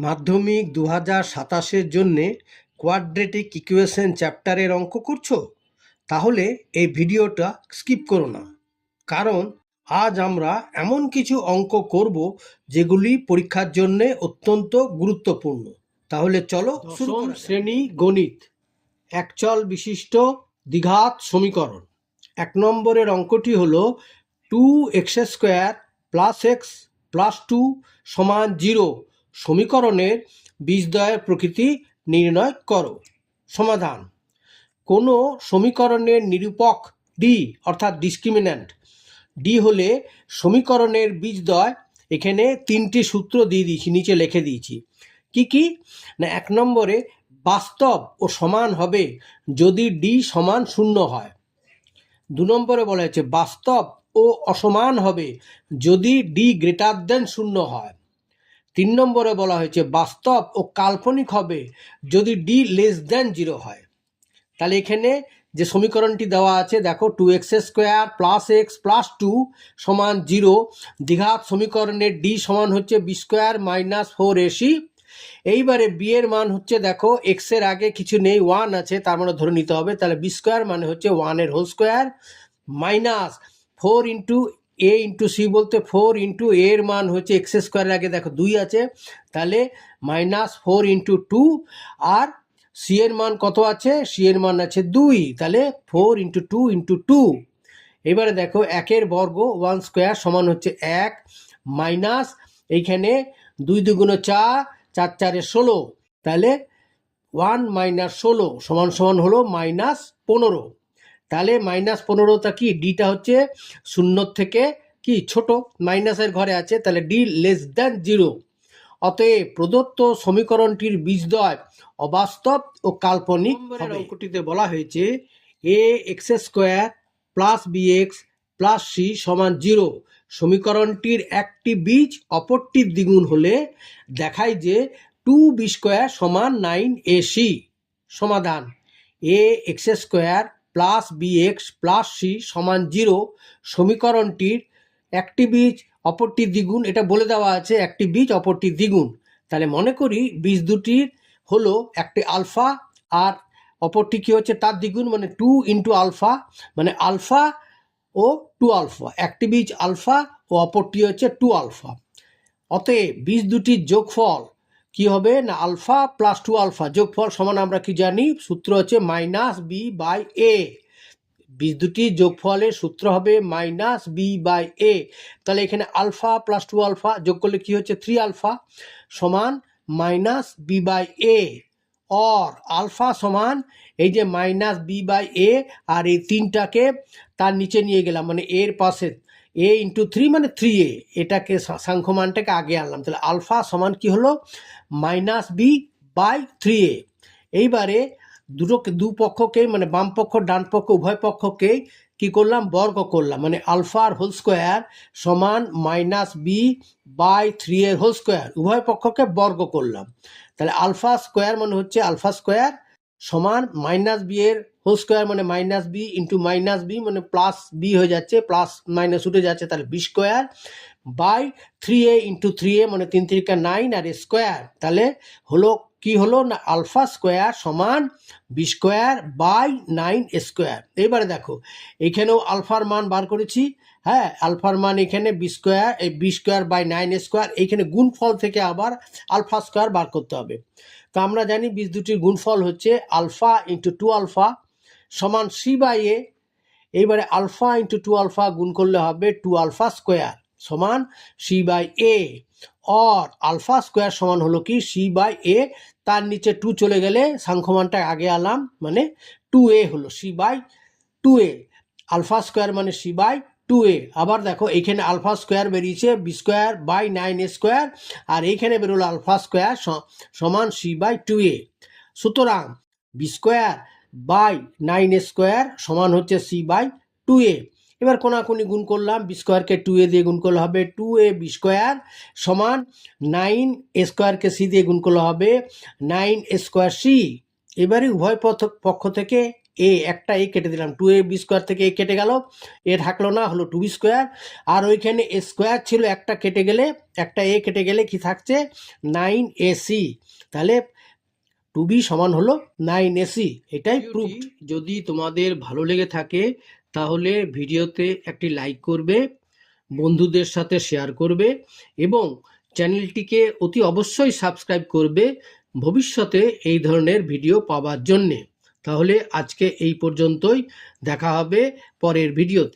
মাধ্যমিক 2027-এর জন্যে quadratic equation চ্যাপ্টারের অঙ্ক করছো? তাহলে এই ভিডিওটা স্কিপ করো না, কারণ আজ আমরা এমন কিছু অঙ্ক করব যেগুলি পরীক্ষার জন্যে অত্যন্ত গুরুত্বপূর্ণ। তাহলে চলো শুরু করা যাক। দশম শ্রেণী গণিত, একচল বিশিষ্ট দ্বিঘাত সমীকরণ। 1 নম্বরের অঙ্কটি হলো 2x² + x + 2 = 0 সমীকরণের বীজদ্বয়ের প্রকৃতি নির্ণয় করো। সমাধান: কোনো সমীকরণের নিরূপক ডি অর্থাৎ ডিসক্রিমিন্যান্ট ডি হলে সমীকরণের বীজদ্বয়, এখানে 3টি সূত্র দিয়ে দিয়েছি, নিচে লিখে দিয়েছি। কি না, 1 নম্বরে বাস্তব ও সমান হবে যদি ডি সমান 0 হয়। 2 নম্বরে বলা হয়েছে বাস্তব ও অসমান হবে যদি ডি >0 হয়। 3 নম্বরে বলা হয়েছে বাস্তব ও কাল্পনিক হবে যদি ডি <0 হয়। তাহলে এখানে যে সমীকরণটি দেওয়া আছে দেখো, 2x² + x + 2 = 0 দ্বিঘাত সমীকরণের ডি সমান হচ্ছে b² - 4ac। এইবারে বি এর মান হচ্ছে, দেখো x এর আগে কিছু নেই, 1 আছে, তার মানে ধরে নিতে হবে। তাহলে b² মানে হচ্ছে 1 এর whole square minus 4 a × c, বলতে 4 × a এর মান হচ্ছে x² এর আগে দেখো 2 আছে, তাহলে -4 × 2, আর c এর মান কত আছে? c এর মান আছে 2, তাহলে 4 × 2 × 2। এবারে দেখো 1 এর বর্গ 1² সমান হচ্ছে 1 মাইনাস এইখানে 2 × 2 = 4, 4 × 4 = 16, তাহলে 1 - 16 সমান হলো -15। তাহলে -15টা কি, ডিটা হচ্ছে 0 থেকে কি ছোট, মাইনাসের ঘরে আছে, তাহলে ডি <0। অতএব প্রদত্ত সমীকরণটির বীজদ্বয় অবাস্তব ও কাল্পনিক হবে। অঙ্কটিতে বলা হয়েছে ax² + bx + c = 0 সমীকরণটির একটি বীজ অপরটির দ্বিগুণ হলে দেখায় যে 2b² = 9ac। সমাধান: ax² + bx + c = 0 সমীকরণটির একটি বীজ অপরটির দ্বিগুণ, এটা বলে দেওয়া আছে একটি বীজ অপরটির দ্বিগুণ। তাহলে মনে করি বীজ দুটির হলো একটি আলফা আর অপরটি কি হচ্ছে তার দ্বিগুণ, মানে 2 × আলফা, মানে আলফা ও 2 আলফা। একটি বীজ আলফা ও অপরটি হচ্ছে 2 আলফা। অতএব বীজ দুটির যোগফল কি হবে না, আলফা + 2 আলফা যোগফল সমান আমরা কি জানি, সূত্র হচ্ছে -b/a। বীজ দুটির যোগফলের সূত্র হবে -b/a। তাহলে এখানে আলফা + 2 আলফা যোগ করলে কি হচ্ছে 3 আলফা সমান -b/a, और আলফা সমান এই যে -b/a, আর এই 3টাকে তার নিচে নিয়ে গেলাম, মানে এর পাশে a × 3 মানে 3a, এটাকে সাংখ্যমানটাকে আগে আনলাম, তাহলে আলফা সমান কি হলো -b/3a। এইবারে দু পক্ষকে, মানে বাম পক্ষ ডান পক্ষ উভয় পক্ষকে কি করলাম, বর্গ করলাম, মানে আলফার হোল স্কোয়ার সমান -b/3 এর হোল স্কোয়ার, উভয় পক্ষকে বর্গ করলাম। তাহলে আলফা স্কোয়ার মানে হচ্ছে আলফা স্কোয়ার সমান -b এর হোল স্কোয়ার মানে -b × -b, মানে +b হয়ে যাচ্ছে, প্লাস মাইনাস উঠে যাচ্ছে, তাহলে b² / 3a × 3a মানে 3 × 3 = 9, আর স্কোয়ার, তাহলে হলো কি হলো না, আলফা স্কোয়ার সমান b² / 9² এবারে দেখো এখানেও আলফার মান বার করেছি, হ্যাঁ আলফার মান এখানে b², এই b² / 9², এইখানে গুণফল থেকে আবার আলফা স্কোয়ার বার করতে হবে। তো আমরা জানি বীজ দুটির গুণফল হচ্ছে আলফা × 2 আলফা সমান c/a। এইবারে আলফা × 2 আলফা গুণ করলে হবে 2 আলফা স্কোয়ার সমান c/a, और আলফা স্কোয়ার সমান হলো কি c/a, তার নিচে 2 চলে গেলে সাংখ্যমানটা আগে আনলাম, মানে 2a হলো c/2a, আলফা স্কোয়ার মানে c/2a। আবার দেখো এইখানে আলফা স্কোয়ার বেরিয়েছে b² / 9² আর এইখানে বেরোলো আলফা স্কোয়ার সমান c/2a। সুতরাং b² / 9² সমান হচ্ছে c/2a। এবার কোনাকুনি গুণ করলাম, b² কে 2a দিয়ে গুণ করলে হবে 2ab² সমান 9a² কে c দিয়ে গুণ করলে হবে 9a²c। এবারে উভয় পক্ষ থেকে একটা এ কেটে দিলাম, 2ab স্কোয়ার থেকে এ কেটে গেল, এ থাকলো না, হলো 2b স্কোয়ার। আর ওইখানে এ স্কোয়ার ছিল, একটা কেটে গেলে, একটা এ কেটে গেলে কি থাকছে, 9ac। তাহলে 2b সমান হলো 9ac। এটাই প্রুফ। যদি তোমাদের ভালো লেগে থাকে তাহলে ভিডিওতে একটি লাইক করবে, বন্ধুদের সাথে শেয়ার করবে এবং চ্যানেলটিকে অতি অবশ্যই সাবস্ক্রাইব করবে ভবিষ্যতে এই ধরনের ভিডিও পাওয়ার জন্যে। তাহলে আজকে এই পর্যন্তই, দেখা হবে পরের ভিডিওতে।